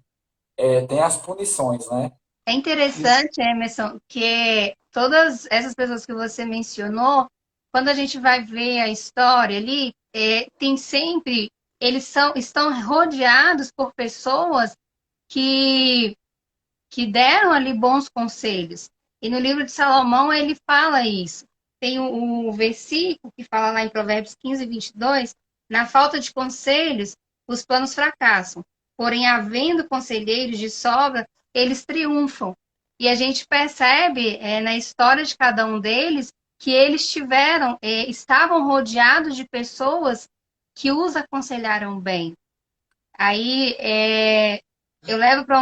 Tem as punições, né? É Isso. interessante, Emerson, que todas essas pessoas que você mencionou, quando a gente vai ver a história ali, tem sempre, estão rodeados por pessoas que, que deram ali bons conselhos. E no livro de Salomão ele fala isso. Tem o versículo que fala lá em Provérbios 15, 22, na falta de conselhos, os planos fracassam. Porém, havendo conselheiros de sobra, eles triunfam. E a gente percebe na história de cada um deles que eles estavam rodeados de pessoas que os aconselharam bem. Aí eu levo para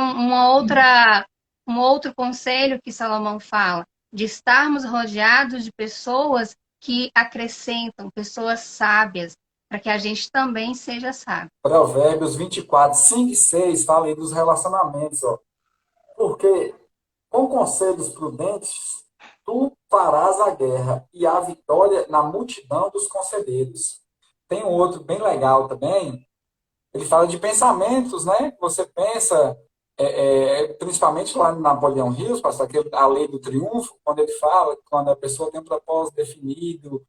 um outro conselho que Salomão fala, de estarmos rodeados de pessoas que acrescentam, pessoas sábias, para que a gente também seja sábio. Provérbios 24, 5 e 6 fala aí dos relacionamentos, ó. Porque com conselhos prudentes, tu farás a guerra e a vitória na multidão dos conselheiros. Tem um outro bem legal também. Ele fala de pensamentos, né? Você pensa, principalmente lá no Napoleão Hill, pastor, a lei do triunfo, quando ele fala, quando a pessoa tem um propósito definido,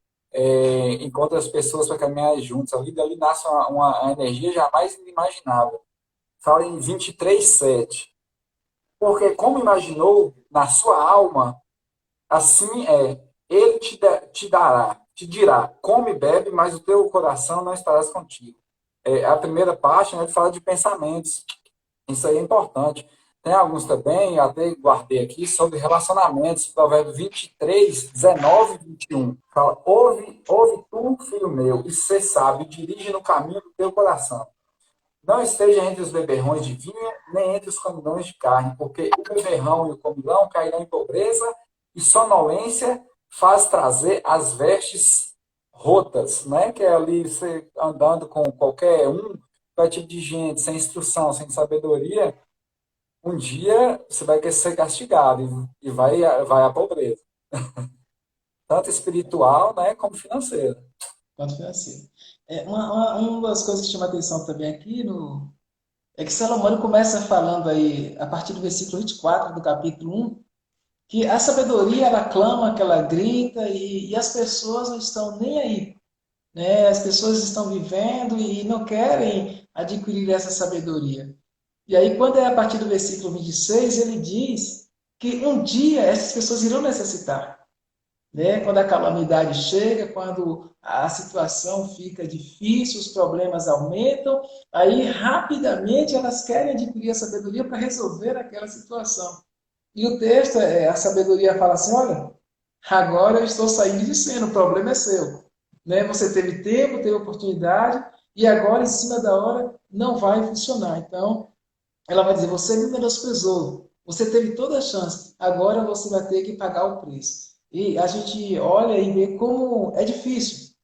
encontra as pessoas para caminhar juntos, ali dali nasce uma energia jamais inimaginável. Fala em 23:7. Porque como imaginou na sua alma, assim é, ele te dará, te dirá, come e bebe, mas o teu coração não estarás contigo. A primeira parte, né, ele fala de pensamentos. Isso aí é importante. Tem alguns também, eu até guardei aqui, sobre relacionamentos. Provérbio 23, 19 e 21. Fala, ouve tu, filho meu, e ser sábio, dirige no caminho do teu coração. Não esteja entre os beberrões de vinho, nem entre os comilões de carne, porque o beberrão e o comilão cairão em pobreza, e sonolência faz trazer as vestes rotas, né? Que é ali você andando com qualquer qualquer tipo de gente, sem instrução, sem sabedoria, um dia você vai ser castigado e vai à pobreza. tanto espiritual, né, como financeira. Quanto financeiro. Uma das coisas que chama atenção também aqui é que Salomão ele começa falando aí, a partir do versículo 24 do capítulo 1, que a sabedoria ela clama, que ela grita e as pessoas não estão nem aí, né? As pessoas estão vivendo e não querem adquirir essa sabedoria. E aí, quando é a partir do versículo 26, ele diz que um dia essas pessoas irão necessitar, né? Quando a calamidade chega, quando a situação fica difícil, os problemas aumentam, aí rapidamente elas querem adquirir a sabedoria para resolver aquela situação. E o texto, a sabedoria fala assim: olha, agora eu estou saindo de cena, o problema é seu. Né? Você teve tempo, teve oportunidade, e agora, em cima da hora, não vai funcionar. Então, ela vai dizer: você me menosprezou, você teve toda a chance, agora você vai ter que pagar o preço. E a gente olha e vê como é difícil,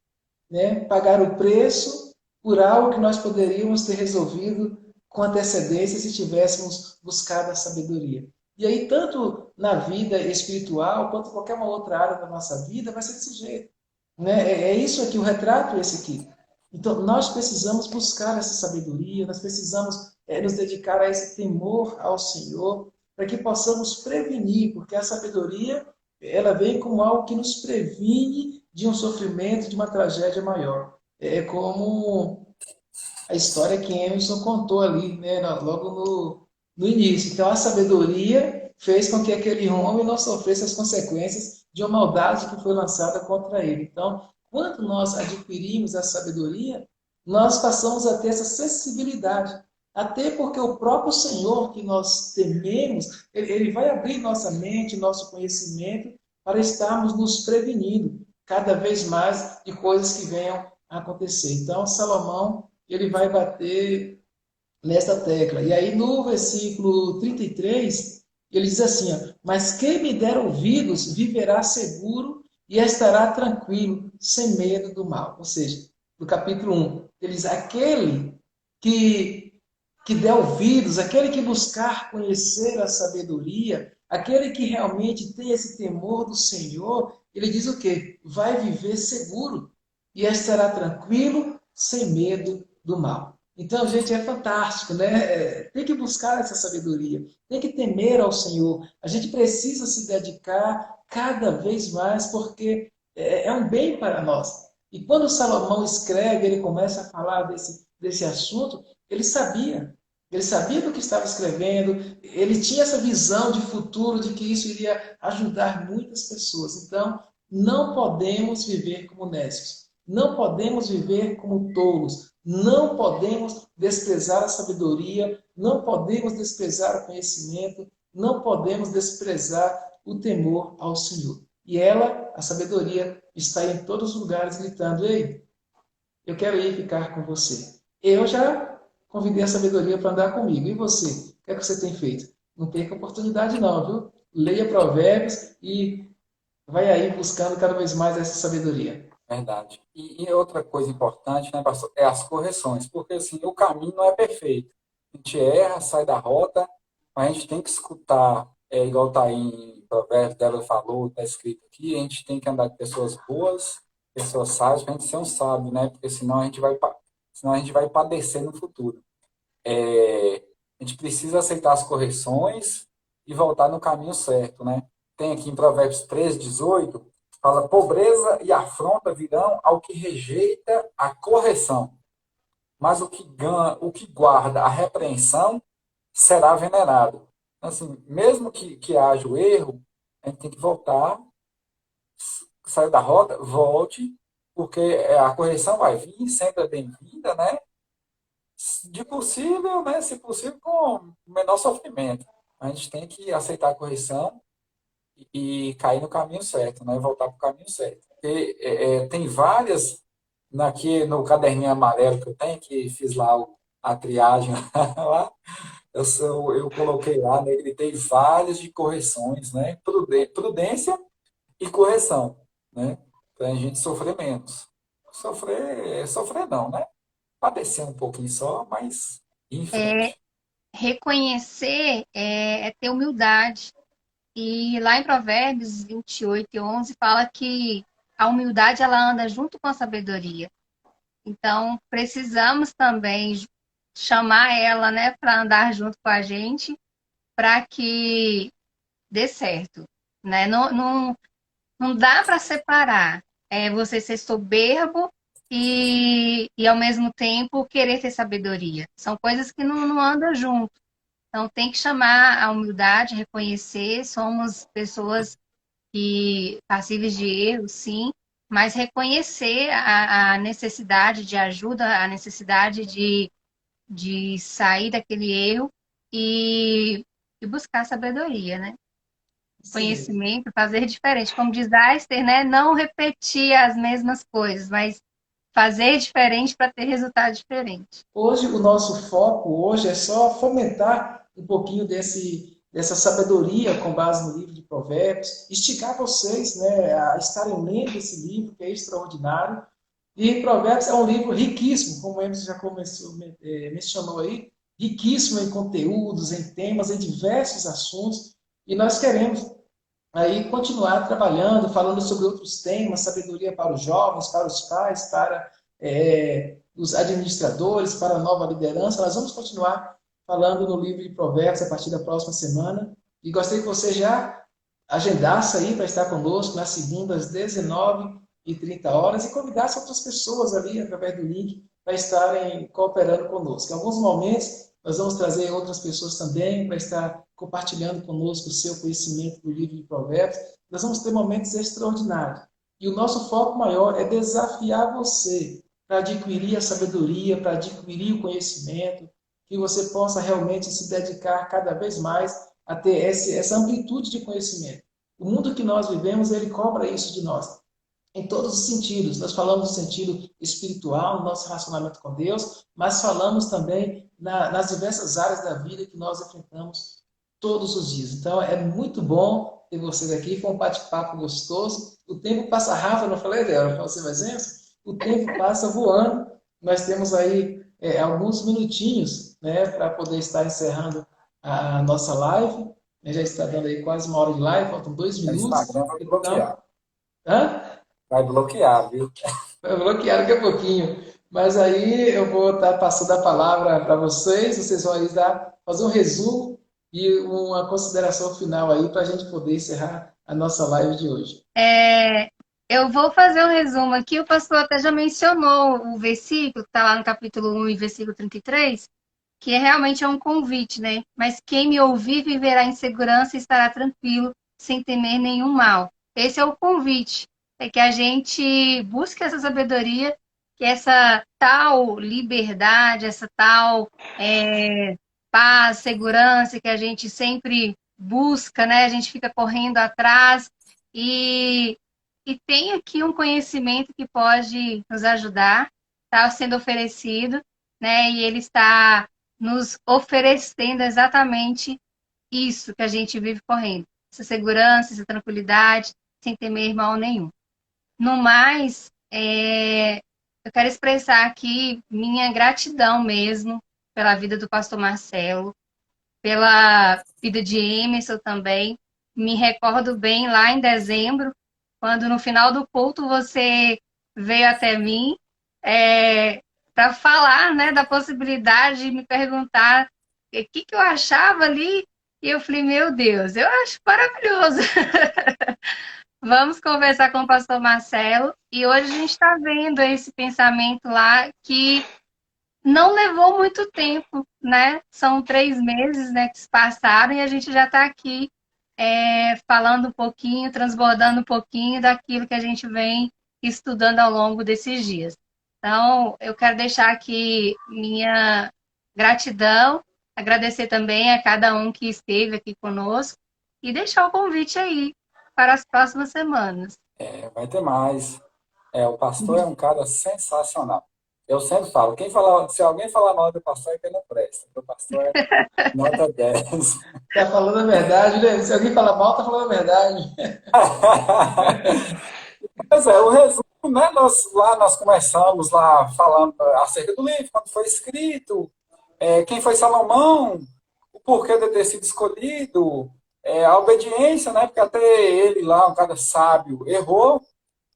né? Pagar o preço por algo que nós poderíamos ter resolvido com antecedência se tivéssemos buscado a sabedoria. E aí, tanto na vida espiritual, quanto em qualquer uma outra área da nossa vida, vai ser desse jeito. Né? É isso aqui, o retrato é esse aqui. Então, nós precisamos buscar essa sabedoria, nós precisamos nos dedicar a esse temor ao Senhor, para que possamos prevenir, porque a sabedoria, ela vem como algo que nos previne de um sofrimento, de uma tragédia maior. É como a história que Emerson contou ali, né, logo no início. Então, a sabedoria fez com que aquele homem não sofresse as consequências de uma maldade que foi lançada contra ele. Então, quando nós adquirimos a sabedoria, nós passamos a ter essa sensibilidade. Até porque o próprio Senhor que nós tememos, ele vai abrir nossa mente, nosso conhecimento, para estarmos nos prevenindo cada vez mais de coisas que venham a acontecer. Então, Salomão ele vai bater nessa tecla. E aí no versículo 33, ele diz assim: ó, mas quem me der ouvidos viverá seguro e estará tranquilo, sem medo do mal. Ou seja, no capítulo 1, ele diz: aquele que, que der ouvidos, aquele que buscar conhecer a sabedoria, aquele que realmente tem esse temor do Senhor, ele diz o quê? Vai viver seguro e estará tranquilo, sem medo do mal. Então, gente, é fantástico, né? Tem que buscar essa sabedoria, tem que temer ao Senhor. A gente precisa se dedicar cada vez mais, porque é um bem para nós. E quando Salomão escreve, ele começa a falar desse assunto, ele sabia do que estava escrevendo, ele tinha essa visão de futuro, de que isso iria ajudar muitas pessoas. Então, não podemos viver como necios, não podemos viver como tolos, não podemos desprezar a sabedoria, não podemos desprezar o conhecimento, não podemos desprezar o temor ao Senhor. E ela, a sabedoria, está em todos os lugares gritando: ei, eu quero ir ficar com você. Eu já convidei a sabedoria para andar comigo. E você? O que é que você tem feito? Não perca a oportunidade não, viu? Leia Provérbios e vai aí buscando cada vez mais essa sabedoria. Verdade. E outra coisa importante, né, pastor, é as correções, porque assim, o caminho não é perfeito. A gente erra, sai da rota, mas a gente tem que escutar, igual está aí em Provérbios, dela falou, está escrito aqui, a gente tem que andar com pessoas boas, pessoas sábias, para a gente ser um sábio, né? Porque senão a gente vai padecer no futuro. A gente precisa aceitar as correções e voltar no caminho certo, né? Tem aqui em Provérbios 13:18, fala: pobreza e afronta virão ao que rejeita a correção, mas o que guarda a repreensão será venerado. Então, assim, mesmo que haja o erro, a gente tem que voltar, sair da rota, volte, porque a correção vai vir, sempre é bem-vinda, né? De possível, né? Se possível, com menor sofrimento. A gente tem que aceitar a correção e cair no caminho certo, né? Voltar para o caminho certo. Porque, tem várias, no caderninho amarelo que eu tenho, que fiz lá a triagem lá, eu coloquei lá, né? Ele tem várias de correções, né? Prudência e correção, né? Para a gente sofrer menos. Sofrer não, né? Padecer um pouquinho só, mas ir em É, frente. reconhecer é ter humildade. E lá em Provérbios 28:11 fala que a humildade ela anda junto com a sabedoria. Então, precisamos também chamar ela, né, para andar junto com a gente, para que dê certo, né? Não dá para separar. É você ser soberbo e ao mesmo tempo querer ter sabedoria. São coisas que não andam junto. Então tem que chamar a humildade, reconhecer, somos pessoas que passíveis de erro, sim, mas reconhecer a necessidade de ajuda, a necessidade de sair daquele erro e buscar sabedoria, né? Isso mesmo. Conhecimento, fazer diferente. Como diz Einstein, né? Não repetir as mesmas coisas, mas fazer diferente para ter resultado diferente. Hoje, o nosso foco hoje é só fomentar um pouquinho dessa sabedoria com base no livro de Provérbios, esticar vocês, né, a estarem lendo esse livro, que é extraordinário. E Provérbios é um livro riquíssimo, como o Emerson já começou, mencionou aí, riquíssimo em conteúdos, em temas, em diversos assuntos. E nós queremos aí continuar trabalhando, falando sobre outros temas, sabedoria para os jovens, para os pais, para os administradores, para a nova liderança. Nós vamos continuar falando no livro de Provérbios a partir da próxima semana. E gostaria que você já agendasse aí para estar conosco na segunda às 19h30 e convidasse outras pessoas ali através do link para estarem cooperando conosco. Em alguns momentos, nós vamos trazer outras pessoas também para estar compartilhando conosco o seu conhecimento do livro de Provérbios. Nós vamos ter momentos extraordinários. E o nosso foco maior é desafiar você para adquirir a sabedoria, para adquirir o conhecimento, que você possa realmente se dedicar cada vez mais a ter essa amplitude de conhecimento. O mundo que nós vivemos, ele cobra isso de nós em todos os sentidos. Nós falamos no sentido espiritual, no nosso relacionamento com Deus, mas falamos também nas diversas áreas da vida que nós enfrentamos todos os dias. Então, é muito bom ter vocês aqui, foi um bate-papo gostoso. O tempo passa rápido, eu não falei dela, para você mais exemplo, o tempo passa voando. Nós temos aí alguns minutinhos, né, para poder estar encerrando a nossa live. Já está dando aí quase uma hora de live, faltam 2 minutos. Instagram vai Então, bloquear. hã? Vai bloquear, viu? Vai bloquear daqui a pouquinho. Mas aí eu vou estar passando a palavra para vocês vão aí fazer um resumo e uma consideração final aí para a gente poder encerrar a nossa live de hoje. Eu vou fazer um resumo aqui. O pastor até já mencionou o versículo, que está lá no capítulo 1 e versículo 33, que realmente é um convite, né? Mas quem me ouvir viverá em segurança e estará tranquilo, sem temer nenhum mal. Esse é o convite. É que a gente busque essa sabedoria, que essa tal liberdade, essa tal paz, segurança que a gente sempre busca, né? A gente fica correndo atrás e, e tem aqui um conhecimento que pode nos ajudar, está sendo oferecido, né? E ele está nos oferecendo exatamente isso que a gente vive correndo. Essa segurança, essa tranquilidade, sem temer mal nenhum. No mais, eu quero expressar aqui minha gratidão mesmo pela vida do pastor Marcelo, pela vida de Emerson também. Me recordo bem lá em dezembro, quando no final do culto você veio até mim para falar, né, da possibilidade de me perguntar o que eu achava ali. E eu falei, meu Deus, eu acho maravilhoso. Vamos conversar com o pastor Marcelo. E hoje a gente está vendo esse pensamento lá que não levou muito tempo, né? São 3 meses, né, que se passaram e a gente já está aqui falando um pouquinho, transbordando um pouquinho daquilo que a gente vem estudando ao longo desses dias. Então, eu quero deixar aqui minha gratidão, agradecer também a cada um que esteve aqui conosco e deixar o convite aí para as próximas semanas. Vai ter mais. O pastor é um cara sensacional. Eu sempre falo, se alguém falar mal do pastor, é que ele não presta. O pastor é nota 10. Tá falando a verdade, né? Se alguém fala mal, tá falando a verdade. Pois é, o resumo, né? Nós começamos lá falando acerca do livro, quando foi escrito, quem foi Salomão, o porquê de ter sido escolhido, A obediência, né? Porque até ele lá, um cara sábio, errou.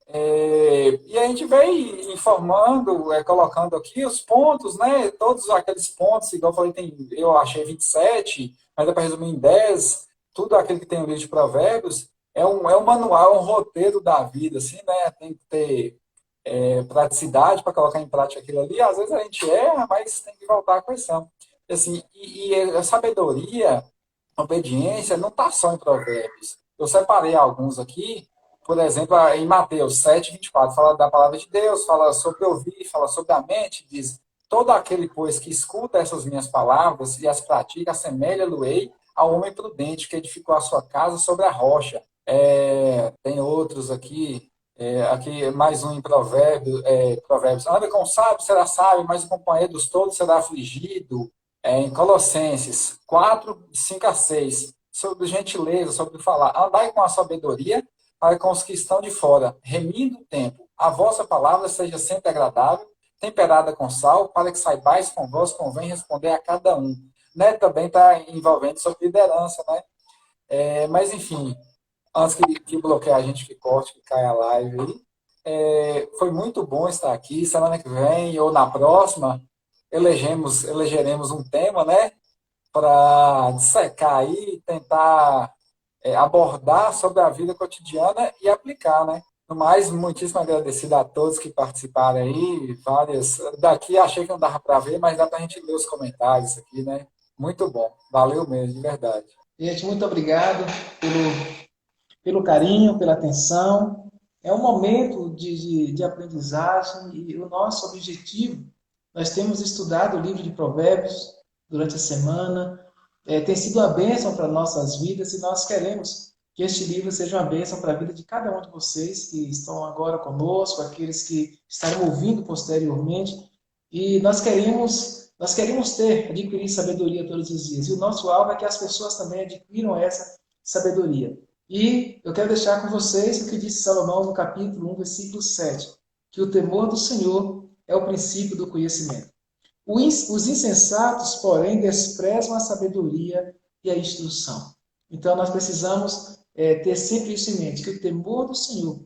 E a gente vem informando, colocando aqui os pontos, né? Todos aqueles pontos, igual eu falei, eu achei 27, mas é para resumir em 10. Tudo aquilo que tem o livro de Provérbios é um manual, é um roteiro da vida, assim, né? Tem que ter praticidade para colocar em prática aquilo ali. Às vezes a gente erra, mas tem que voltar à questão. Assim, e a sabedoria, a obediência, não está só em Provérbios. Eu separei alguns aqui, por exemplo, em Mateus 7:24, fala da palavra de Deus, fala sobre ouvir, fala sobre a mente, diz: todo aquele, pois, que escuta essas minhas palavras e as pratica, assemelha-lo-ei ao homem prudente que edificou a sua casa sobre a rocha. Tem outros aqui, aqui mais um em Provérbios. Anda com o sábio, será sábio, mas o companheiro dos todos será afligido. Em Colossenses 4:5-6, sobre gentileza, sobre falar. Andai com a sabedoria para com os que estão de fora, remindo o tempo. A vossa palavra seja sempre agradável, temperada com sal, para que saibais com vós convém responder a cada um. Né? Também está envolvendo sobre liderança, né? Mas, enfim, antes que bloqueie a gente, que corte, que caia a live aí. Foi muito bom estar aqui. Semana que vem ou na próxima, elegeremos um tema, né? Para dissecar aí, tentar abordar sobre a vida cotidiana e aplicar, né? No mais, muitíssimo agradecido a todos que participaram aí. Várias. Daqui achei que não dava para ver, mas dá para a gente ler os comentários aqui, né? Muito bom. Valeu mesmo, de verdade. Gente, muito obrigado pelo carinho, pela atenção. É um momento de aprendizagem e o nosso objetivo, nós temos estudado o livro de Provérbios durante a semana, tem sido uma bênção para nossas vidas e nós queremos que este livro seja uma bênção para a vida de cada um de vocês que estão agora conosco, aqueles que estarão ouvindo posteriormente. E nós queremos adquirir sabedoria todos os dias. E o nosso alvo é que as pessoas também adquiram essa sabedoria. E eu quero deixar com vocês o que disse Salomão no capítulo 1, versículo 7, que o temor do Senhor é o princípio do conhecimento. Os insensatos, porém, desprezam a sabedoria e a instrução. Então, nós precisamos ter sempre isso em mente, que o temor do Senhor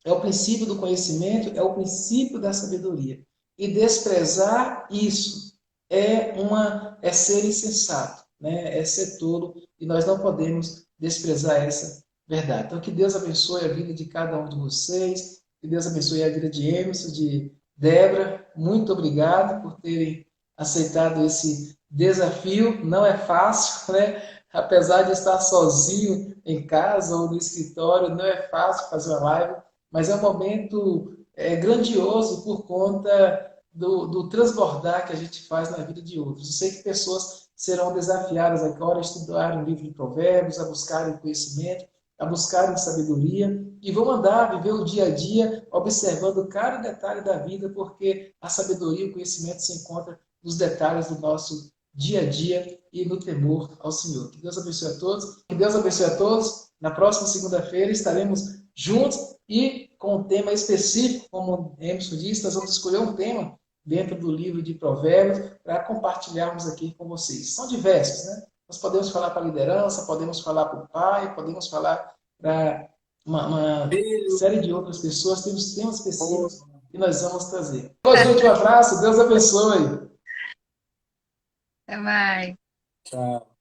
é o princípio do conhecimento, é o princípio da sabedoria. E desprezar isso é ser insensato, né? É ser tolo, e nós não podemos desprezar essa verdade. Então, que Deus abençoe a vida de cada um de vocês, que Deus abençoe a vida de Emerson, de Débora. Muito obrigado por terem aceitado esse desafio. Não é fácil, né? Apesar de estar sozinho em casa ou no escritório, não é fácil fazer uma live, mas é um momento grandioso por conta do transbordar que a gente faz na vida de outros. Eu sei que pessoas serão desafiadas agora a estudar o livro de Provérbios, a buscarem conhecimento, a buscarem sabedoria, e vão andar, viver o dia a dia, observando cada detalhe da vida, porque a sabedoria e o conhecimento se encontram nos detalhes do nosso dia a dia e no temor ao Senhor. Que Deus abençoe a todos. Que Deus abençoe a todos. Na próxima segunda-feira estaremos juntos e com um tema específico, como o Emerson disse, nós vamos escolher um tema dentro do livro de Provérbios para compartilharmos aqui com vocês. São diversos, né? Nós podemos falar para a liderança, podemos falar para o pai, podemos falar para uma série de outras pessoas, temos temas específicos que nós vamos trazer. Gente, um abraço, Deus abençoe. Até mais. Tchau.